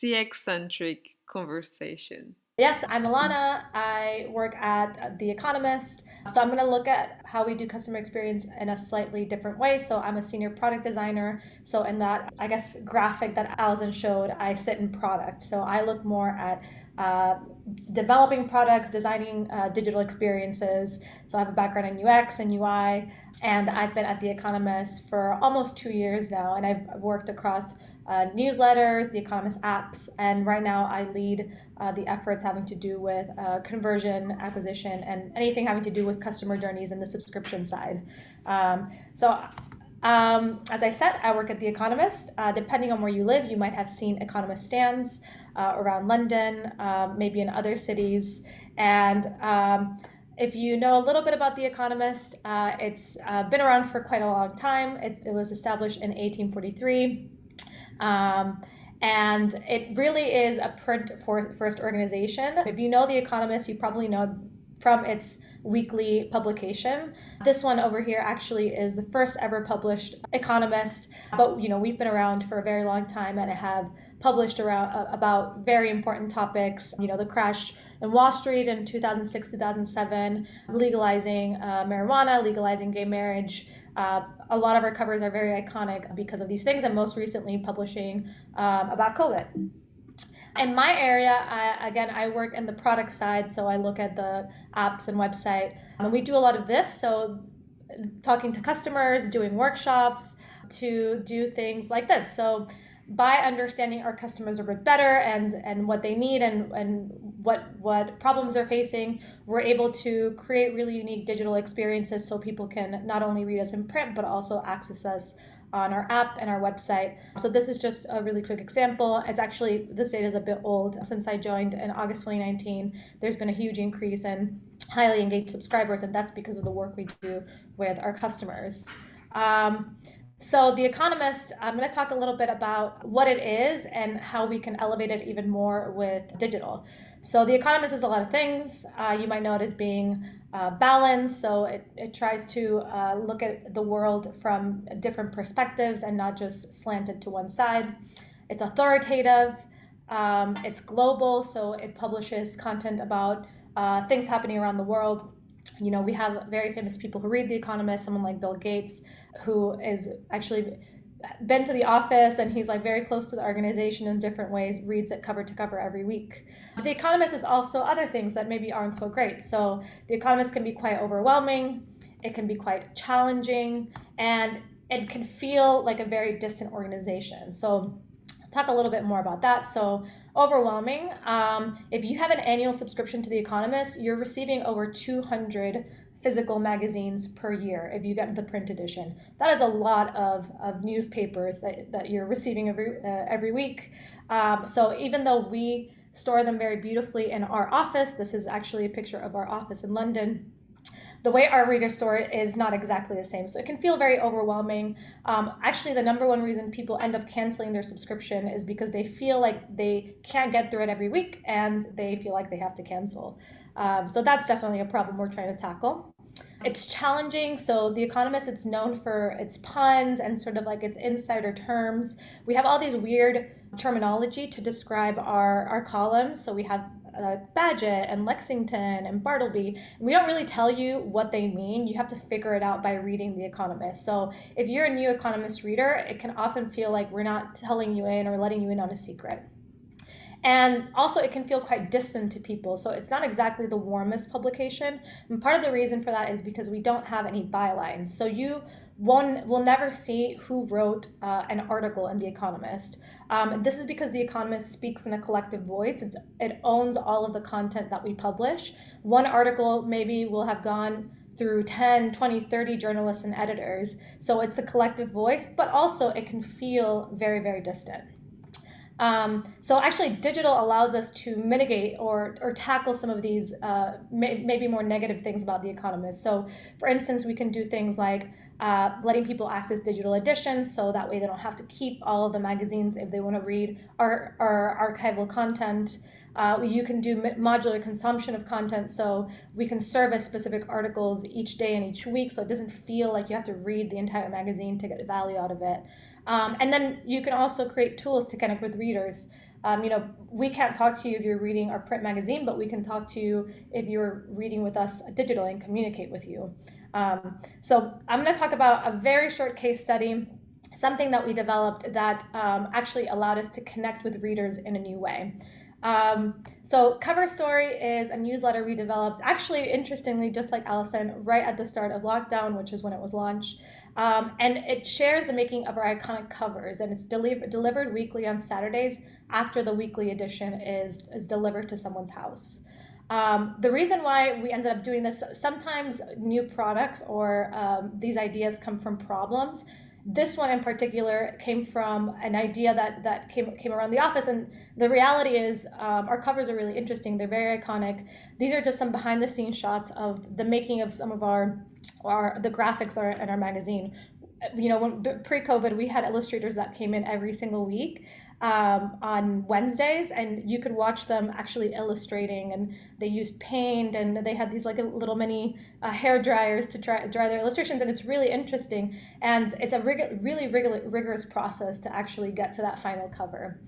CX Centric Conversation. Yes, I'm Alana. I work at The Economist. So I'm going to look at how we do customer experience in a slightly different way. So I'm a senior product designer. So in that, I guess, graphic that Alison showed, I sit in product. So I look more at developing products, designing digital experiences. So I have a background in UX and UI, and I've been at The Economist for almost 2 years now, and I've worked across newsletters, The Economist apps, and right now I lead the efforts having to do with conversion, acquisition, and anything having to do with customer journeys in the subscription side. As I said, I work at The Economist. Depending on where you live, you might have seen Economist stands around London, maybe in other cities. And if you know a little bit about The Economist, it's been around for quite a long time. It was established in 1843. And it really is a print-first organization. If you know The Economist, you probably know from its weekly publication. This one over here actually is the first ever published Economist, but we've been around for a very long time and have published about very important topics. The crash in Wall Street in 2006, 2007, legalizing marijuana, legalizing gay marriage. A lot of our covers are very iconic because of these things, and most recently publishing about COVID. In my area, I work in the product side, so I look at the apps and website. And we do a lot of this, so talking to customers, doing workshops, to do things like this. So by understanding our customers a bit better and what they need and what problems they're facing, we're able to create really unique digital experiences so people can not only read us in print, but also access us on our app and our website. So this is just a really quick example. It's actually, this data is a bit old. Since I joined in August 2019, there's been a huge increase in highly engaged subscribers, and that's because of the work we do with our customers. So The Economist, I'm going to talk a little bit about what it is and how we can elevate it even more with digital. So The Economist is a lot of things. You might know it as being balanced, so it tries to look at the world from different perspectives and not just slanted to one side. It's authoritative, it's global, so it publishes content about things happening around the world. We have very famous people who read The Economist, someone like Bill Gates, who is actually been to the office, and he's like very close to the organization in different ways, reads it cover to cover every week. The Economist is also other things that maybe aren't so great. So The Economist can be quite overwhelming, it can be quite challenging, and it can feel like a very distant organization. So I'll talk a little bit more about that. So overwhelming. If you have an annual subscription to The Economist, you're receiving over 200 physical magazines per year if you get the print edition. That is a lot of newspapers that you're receiving every week. So even though we store them very beautifully in our office, this is actually a picture of our office in London, the way our readers store it is not exactly the same. So it can feel very overwhelming. Actually, the number one reason people end up canceling their subscription is because they feel like they can't get through it every week and they feel like they have to cancel. So that's definitely a problem we're trying to tackle. It's challenging. So The Economist, it's known for its puns and sort of like its insider terms. We have all these weird terminology to describe our columns. So we have Badgett and Lexington and Bartleby. We don't really tell you what they mean. You have to figure it out by reading The Economist. So if you're a new Economist reader, it can often feel like we're not telling you in or letting you in on a secret. And also it can feel quite distant to people. So it's not exactly the warmest publication. And part of the reason for that is because we don't have any bylines. So you will never see who wrote an article in The Economist. This is because The Economist speaks in a collective voice. It owns all of the content that we publish. One article maybe will have gone through 10, 20, 30 journalists and editors. So it's the collective voice, but also it can feel very, very distant. So actually digital allows us to mitigate or tackle some of these maybe more negative things about The Economist. So for instance, we can do things like letting people access digital editions, so that way they don't have to keep all of the magazines if they want to read our archival content. You can do modular consumption of content, so we can service specific articles each day and each week, so it doesn't feel like you have to read the entire magazine to get value out of it. And then you can also create tools to connect with readers. We can't talk to you if you're reading our print magazine, but we can talk to you if you're reading with us digitally and communicate with you. So I'm going to talk about a very short case study, something that we developed that actually allowed us to connect with readers in a new way. So Cover Story is a newsletter we developed, actually, interestingly, just like Allison, right at the start of lockdown, which is when it was launched. And it shares the making of our iconic covers, and it's delivered weekly on Saturdays after the weekly edition is delivered to someone's house. The reason why we ended up doing this, sometimes new products or these ideas come from problems. This one in particular came from an idea that came around the office, and the reality is our covers are really interesting. They're very iconic. These are just some behind the scenes shots of the making of some of the graphics that are in our magazine. When pre-COVID, we had illustrators that came in every single week on Wednesdays, and you could watch them actually illustrating, and they used paint, and they had these like little mini hair dryers to dry their illustrations, and it's really interesting, and it's a really rigorous process to actually get to that final cover.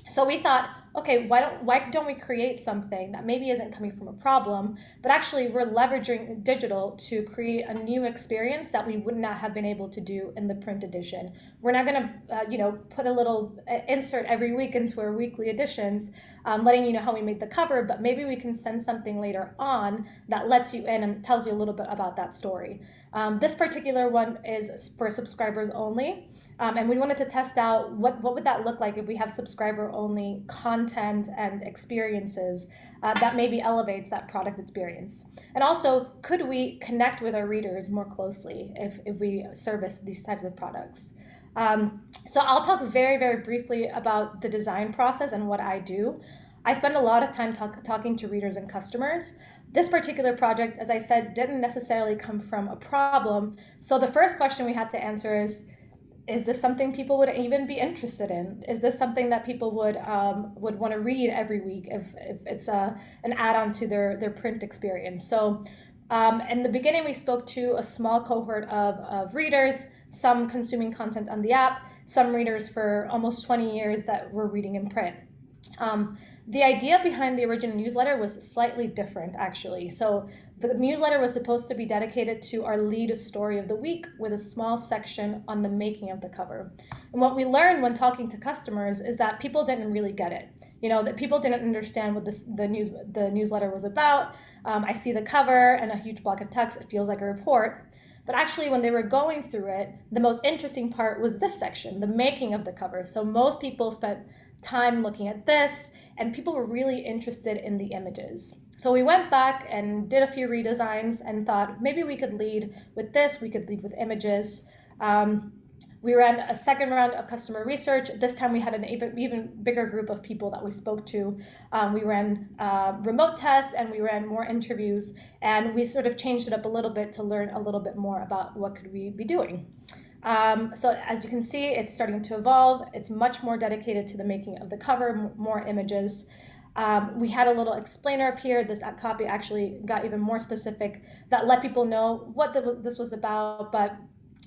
So we thought, okay, why don't we create something that maybe isn't coming from a problem, but actually we're leveraging digital to create a new experience that we would not have been able to do in the print edition. We're not going to, put a little insert every week into our weekly editions, letting you know how we made the cover, but maybe we can send something later on that lets you in and tells you a little bit about that story. This particular one is for subscribers only. And we wanted to test out what would that look like if we have subscriber-only content and experiences that maybe elevates that product experience. And also, could we connect with our readers more closely if we service these types of products? So I'll talk very, very briefly about the design process and what I do. I spend a lot of time talking to readers and customers. This particular project, as I said, didn't necessarily come from a problem. So the first question we had to answer is this something people would even be interested in? Is this something that people would want to read every week if it's an add-on to their print experience? So in the beginning, we spoke to a small cohort of readers, some consuming content on the app, some readers for almost 20 years that were reading in print. The idea behind the original newsletter was slightly different, actually. So the newsletter was supposed to be dedicated to our lead story of the week with a small section on the making of the cover. And what we learned when talking to customers is that people didn't really get it. That people didn't understand what the newsletter was about. I see the cover and a huge block of text. It feels like a report. But actually, when they were going through it, the most interesting part was this section, the making of the cover. So most people spent time looking at this, and people were really interested in the images. So we went back and did a few redesigns and thought maybe we could lead with this, we could lead with images. We ran a second round of customer research. This time we had an even bigger group of people that we spoke to. We ran remote tests, and we ran more interviews, and we sort of changed it up a little bit to learn a little bit more about what could we be doing. So as you can see, it's starting to evolve. It's much more dedicated to the making of the cover, more images. We had a little explainer up here. This copy actually got even more specific that let people know what this was about, but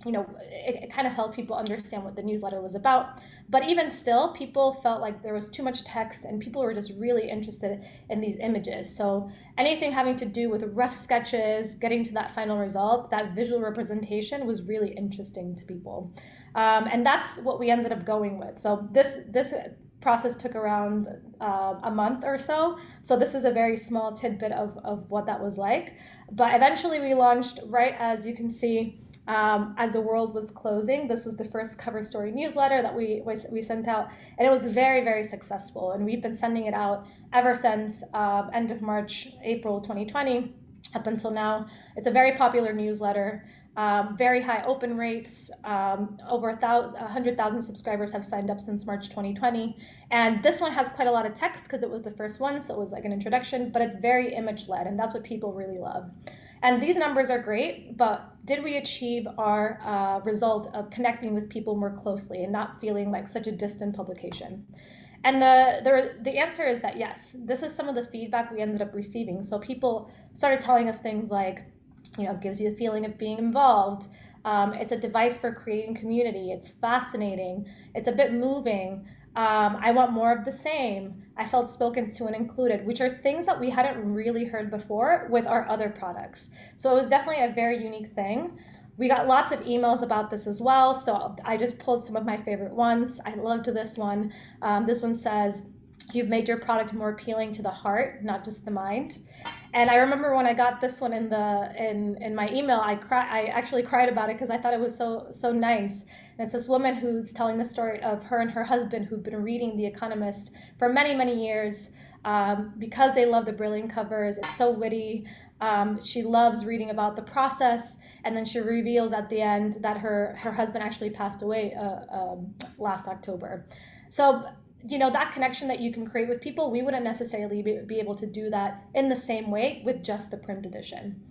it kind of helped people understand what the newsletter was about. But even still, people felt like there was too much text, and people were just really interested in these images. So anything having to do with rough sketches, getting to that final result, that visual representation was really interesting to people. And that's what we ended up going with. So this process took around a month or so. So this is a very small tidbit of what that was like. But eventually we launched right as you can see, as the world was closing. This was the first Cover Story newsletter that we sent out, and it was very, very successful. And we've been sending it out ever since end of March, April 2020, up until now. It's a very popular newsletter, very high open rates. Over 100,000 subscribers have signed up since March 2020. And this one has quite a lot of text because it was the first one, so it was like an introduction, but it's very image-led, and that's what people really love. And these numbers are great, but did we achieve our result of connecting with people more closely and not feeling like such a distant publication? And the answer is that yes, this is some of the feedback we ended up receiving. So people started telling us things like, it gives you the feeling of being involved. It's a device for creating community. It's fascinating. It's a bit moving. I want more of the same. I felt spoken to and included, which are things that we hadn't really heard before with our other products. So it was definitely a very unique thing. We got lots of emails about this as well. So I just pulled some of my favorite ones. I loved this one. This one says, "You've made your product more appealing to the heart, not just the mind." And I remember when I got this one in my email, I actually cried about it because I thought it was so nice. And it's this woman who's telling the story of her and her husband who've been reading The Economist for many years, because they love the brilliant covers. It's so witty. She loves reading about the process, and then she reveals at the end that her husband actually passed away last October. So that connection that you can create with people, we wouldn't necessarily be able to do that in the same way with just the print edition.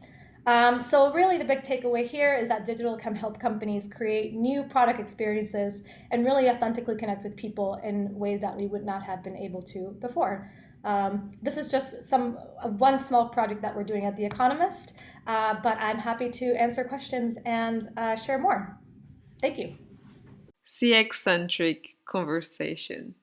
So really the big takeaway here is that digital can help companies create new product experiences and really authentically connect with people in ways that we would not have been able to before. This is just one small project that we're doing at The Economist, but I'm happy to answer questions and share more. Thank you. CX Centric Conversation.